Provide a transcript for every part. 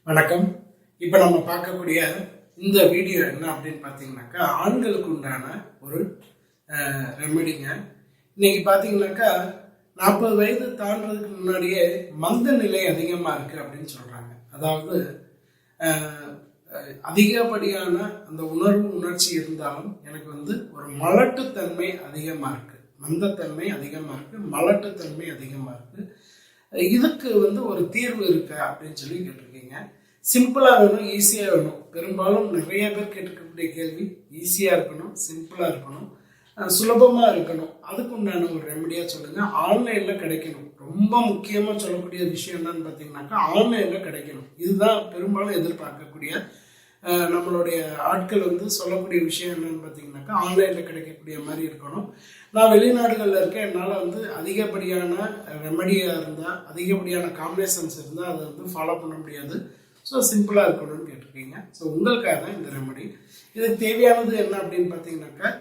வணக்கம். இப்போ நம்ம பார்க்கக்கூடிய இந்த வீடியோ என்ன அப்படின்னு பார்த்தீங்கன்னாக்கா, ஆண்களுக்கு உண்டான ஒரு ரெமெடிங்க. இன்னைக்கு பார்த்தீங்கன்னாக்கா 40 வயது தாண்டதுக்கு முன்னாடியே மந்த நிலை அதிகமாக இருக்கு அப்படின்னு சொல்றாங்க. அதாவது அதிகப்படியான அந்த உணர்ச்சி இருந்தாலும் எனக்கு ஒரு மலட்டுத்தன்மை அதிகமாக இருக்கு, மந்தத்தன்மை அதிகமாக இருக்கு, மலட்டுத்தன்மை அதிகமாக இருக்கு. இதுக்கு ஒரு தீர்வு இருக்கா அப்படின்னு சொல்லி கேட்டிருக்கீங்க. சிம்பிளா வேணும், ஈஸியா வேணும். பெரும்பாலும் நிறைய பேர் கேட்டிருக்கக்கூடிய கேள்வி ஈஸியா இருக்கணும், சிம்பிளா இருக்கணும், சுலபமா இருக்கணும். அதுக்கு உண்டான ஒரு ரெமடியா சொல்லுங்க. ஆன்லைன்ல கிடைக்கணும். ரொம்ப முக்கியமா சொல்லக்கூடிய விஷயம் என்னன்னு பார்த்தீங்கன்னாக்கா, ஆன்லைன்ல கிடைக்கணும். இதுதான் பெரும்பாலும் எதிர்பார்க்கக்கூடிய நம்மளுடைய ஆட்கள் சொல்லக்கூடிய விஷயம் என்னன்னு பார்த்தீங்கன்னாக்கா, ஆன்லைன்ல கிடைக்கக்கூடிய மாதிரி இருக்கணும். நான் வெளிநாடுகளில் இருக்கேன், என்னால் அதிகப்படியான ரெமடியாக இருந்தால், அதிகப்படியான காம்பினேஷன்ஸ் இருந்தால் அதை ஃபாலோ பண்ண முடியாது. ஸோ சிம்பிளாக இருக்கணும்னு கேட்டிருக்கீங்க. ஸோ உங்களுக்காக தான் இந்த ரெமடி. இதுக்கு தேவையானது என்ன அப்படின்னு பார்த்தீங்கன்னாக்கா,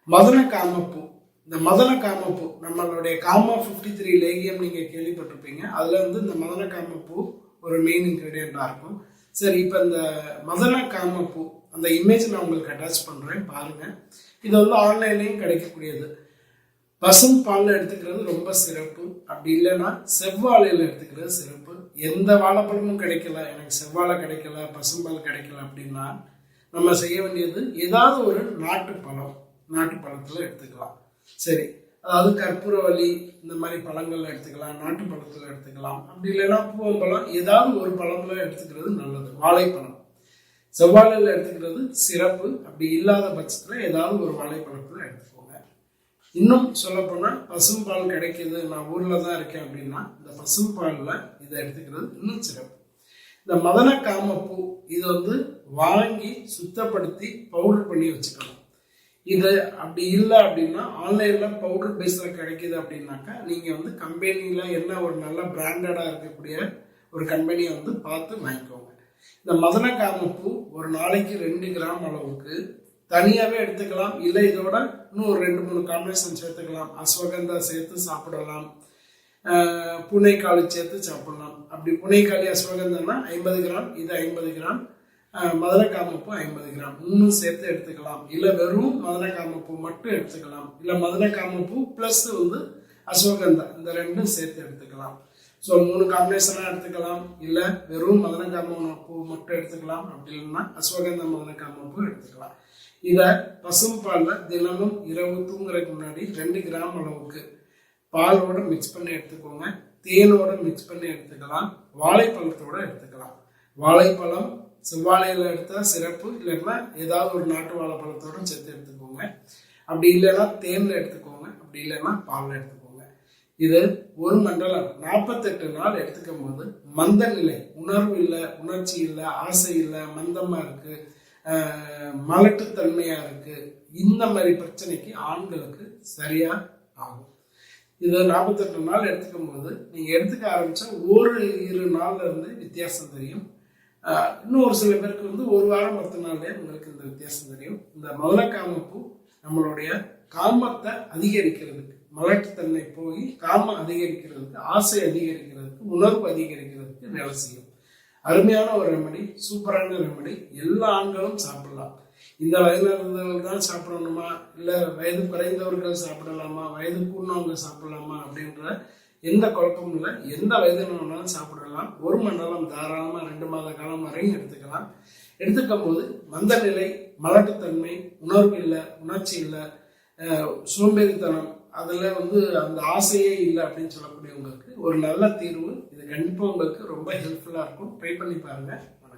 மதன காமப்பூ. இந்த மதன காமப்பூ நம்மளுடைய காமா 53 லேகியம் நீங்கள் கேள்விப்பட்டிருப்பீங்க. அதில் இந்த மதன காமப்பூ ஒரு மெயின் இன்க்ரீடியண்ட்டாக இருக்கும். சரி, இப்போ இந்த மதன காமப்பூ அந்த இமேஜ் நான் உங்களுக்கு அட்டாச் பண்ணுறேன், பாருங்கள். இது ஆன்லைன்லேயும் கிடைக்கக்கூடியது. பசும் பாலில் எடுத்துக்கிறது ரொம்ப சிறப்பு. அப்படி இல்லைன்னா செவ்வாழையில் எடுத்துக்கிறது சிறப்பு. எந்த வாழைப்பழமும் கிடைக்கல, எனக்கு செவ்வாழை கிடைக்கல, பசும்பால் கிடைக்கல அப்படின்னா நம்ம செய்ய வேண்டியது ஏதாவது ஒரு நாட்டு பழத்தில் எடுத்துக்கலாம். சரி, அதாவது கற்பூரவள்ளி இந்த மாதிரி பழங்கள்ல எடுத்துக்கலாம், நாட்டு பழத்தில் எடுத்துக்கலாம். அப்படி இல்லைன்னா பூவம்பழம், ஏதாவது ஒரு பழம்ல எடுத்துக்கிறது நல்லது. வாழைப்பழம், செவ்வாழையில் எடுத்துக்கிறது சிறப்பு. அப்படி இல்லாத பட்சத்தில் ஏதாவது ஒரு வாழைப்பழத்தில் எடுத்துக்கோங்க. இன்னும் சொல்ல போனால் பசும்பால் கிடைக்கிது, நான் ஊரில் தான் இருக்கேன் அப்படின்னா இந்த பசும்பாலில் இதை எடுத்துக்கிறது இன்னும் சிறப்பு. இந்த மதன காமப்பூ இது வாங்கி சுத்தப்படுத்தி பவுடர் பண்ணி வச்சுக்கணும். இது அப்படி இல்லை அப்படின்னா ஆன்லைனில் பவுடர் பேஸில் கிடைக்கிது அப்படின்னாக்கா நீங்கள் கம்பெனியில் என்ன ஒரு நல்ல பிராண்டடாக இருக்கக்கூடிய ஒரு கம்பெனியை பார்த்து வாங்கிக்கோங்க. இந்த மதன காமப்பூ ஒரு நாளைக்கு 2 கிராம் அளவுக்கு தனியாகவே எடுத்துக்கலாம். இல்லை இதோட இன்னும் ஒரு 2-3 காம்பினேஷன் சேர்த்துக்கலாம். அஸ்வகந்தா சேர்த்து சாப்பிடலாம், புனைக்காளி சேர்த்து சாப்பிடலாம். அப்படி புனைக்காளி அஸ்வகந்தானா 50 கிராம், இது 50 கிராம், மதன காமப்பூ 50 கிராம், 3 சேர்த்து எடுத்துக்கலாம். இல்லை வெறும் மதன காமப்பூ மட்டும் எடுத்துக்கலாம். இல்லை மதன காமப்பூ ப்ளஸ் அஸ்வகந்தா இந்த 2ம் சேர்த்து எடுத்துக்கலாம். ஸோ 3 காம்பினேஷனாக எடுத்துக்கலாம். இல்லை வெறும் மதன காமப்பூ மட்டும் எடுத்துக்கலாம். அப்படி இல்லைன்னா அஸ்வகந்தா மதன காமப்பூ எடுத்துக்கலாம். இதை பசும்பாலில் தினமும் இரவு தூங்குறதுக்கு முன்னாடி 2 கிராம் அளவுக்கு பாலோட மிக்ஸ் பண்ணி எடுத்துக்கோங்க. தேனோட மிக்ஸ் பண்ணி எடுத்துக்கலாம். வாழைப்பழத்தோட எடுத்துக்கலாம். வாழைப்பழம் செவ்வாழையில் எடுத்தால் சிறப்பு. இல்லைன்னா ஏதாவது ஒரு நாட்டு வாழைப்பழத்தோட சேர்த்து எடுத்துக்கோங்க. அப்படி இல்லைன்னா தேனில் எடுத்துக்கோங்க. அப்படி இல்லைன்னா பாலில் எடுத்துக்கோங்க. இது ஒரு மண்டலம் 48 நாள் எடுத்துக்கும் போது மந்த நிலை, உணர்வு இல்லை, உணர்ச்சி இல்லை, ஆசை இல்லை, மந்தமாக இருக்கு, மலட்டுத்தன்மையா இருக்கு, இந்த மாதிரி பிரச்சனைக்கு ஆண்களுக்கு சரியா ஆகும். இது 48 நாள் எடுத்துக்கும் போது நீங்க எடுத்துக்க ஆரம்பிச்சா 1-2 நாள்ல இருந்து வித்தியாசம் தெரியும். இன்னும் ஒரு சில பேருக்கு 1 வாரம் 10 நாள்லயே உங்களுக்கு இந்த வித்தியாசம் தெரியும். இந்த மதன காமப்பூ நம்மளுடைய காமத்தை அதிகரிக்கிறதுக்கு, மலட்டுத்தன்மை போய் காமம் அதிகரிக்கிறதுக்கு, ஆசை அதிகரிக்கிறதுக்கு, உணர்வு அதிகரிக்கிறதுக்கு வேலை செய்யும். அருமையான ஒரு ரெமடி, சூப்பரான ரெமடி. எல்லா ஆண்களும் சாப்பிடலாம். இந்த வயதினர்கள் தான் சாப்பிடணுமா, இல்லை வயது குறைந்தவர்கள் சாப்பிடலாமா, வயது கூடினவங்க சாப்பிடலாமா அப்படின்ற எந்த குழப்பமும் இல்லை. எந்த வயதினவனாலும் சாப்பிடலாம். ஒரு மண்டலம் தாராளமாக 2 மாத காலம் வரையும் எடுத்துக்கலாம். எடுத்துக்கும் போது மந்த நிலை, மலட்டுத்தன்மை, உணர்வு இல்லை, உணர்ச்சி இல்லை, சோம்பேறித்தனம், அதில் அந்த ஆசையே இல்லை அப்படின்னு சொல்லக்கூடியவங்களுக்கு ஒரு நல்ல தீர்வு. இது கண்டிப்பாக உங்களுக்கு ரொம்ப ஹெல்ப்ஃபுல்லாக இருக்கும். ட்ரை பண்ணி பாருங்கள்.